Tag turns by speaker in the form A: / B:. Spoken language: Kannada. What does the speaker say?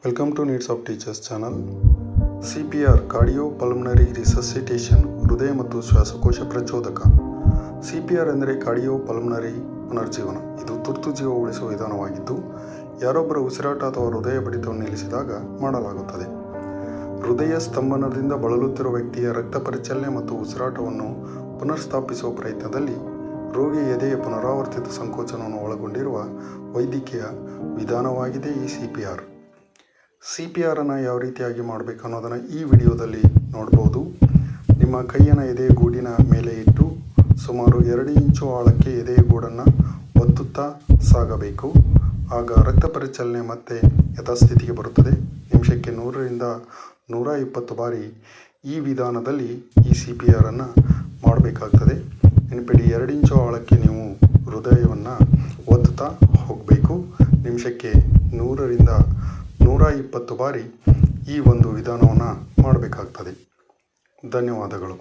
A: Welcome to Needs of Teachers channel. CPR cardio pulmonary resuscitation, ಹೃದಯ ಮತ್ತು ಶ್ವಾಸಕೋಶ ಪ್ರಚೋದಕ. CPR ಎಂದರೆ ಕಾರ್ಡಿಯೋ ಪಲ್ಮನರಿ ಪುನರ್ಜೀವನ. ಇದು ತುರ್ತು ಜೀವ ಉಳಿಸುವ ವಿಧಾನವಾಗಿದ್ದು, ಯಾರೊಬ್ಬರ ಉಸಿರಾಟ ಅಥವಾ ಹೃದಯ ಬಡಿತವನ್ನು ನಿಲ್ಲಿಸಿದಾಗ ಮಾಡಲಾಗುತ್ತದೆ. ಹೃದಯ ಸ್ತಂಭನದಿಂದ ಬಳಲುತ್ತಿರುವ ವ್ಯಕ್ತಿಯ ರಕ್ತ ಪರಿಚಲನೆ ಮತ್ತು ಉಸಿರಾಟವನ್ನು ಪುನರ್ಸ್ಥಾಪಿಸುವ ಪ್ರಯತ್ನದಲ್ಲಿ ರೋಗಿಯ ಎದೆಯ ಪುನರಾವರ್ತಿತ ಸಂಕೋಚನವನ್ನು ಒಳಗೊಂಡಿರುವ ವೈದ್ಯಕೀಯ ವಿಧಾನವಾಗಿದೆ ಈ CPR. CPR ಅನ್ನು ಯಾವ ರೀತಿಯಾಗಿ ಮಾಡಬೇಕು ಅನ್ನೋದನ್ನು ಈ ವಿಡಿಯೋದಲ್ಲಿ ನೋಡ್ಬೋದು. ನಿಮ್ಮ ಕೈಯನ್ನು ಎದೆಯ ಗೂಡಿನ ಮೇಲೆ ಇಟ್ಟು ಸುಮಾರು 2 ಇಂಚು ಆಳಕ್ಕೆ ಎದೆಯ ಗೂಡನ್ನು ಒತ್ತುತ್ತಾ ಸಾಗಬೇಕು. ಆಗ ರಕ್ತ ಪರಿಚಲನೆ ಮತ್ತೆ ಯಥಾಸ್ಥಿತಿಗೆ ಬರುತ್ತದೆ. ನಿಮಿಷಕ್ಕೆ 100 ರಿಂದ 120 ಬಾರಿ ಈ ವಿಧಾನದಲ್ಲಿ ಈ CPR ಅನ್ನು ಮಾಡಬೇಕಾಗ್ತದೆ. ನೆನಪಿಡಿ, 2 ಇಂಚು ಆಳಕ್ಕೆ ನೀವು ಹೃದಯವನ್ನು ಒತ್ತುತ್ತಾ ಹೋಗಬೇಕು. ನಿಮಿಷಕ್ಕೆ 100 ರಿಂದ 120 ಬಾರಿ ಈ ಒಂದು ವಿಧಾನವನ್ನು ಮಾಡಬೇಕಾಗ್ತದೆ. ಧನ್ಯವಾದಗಳು.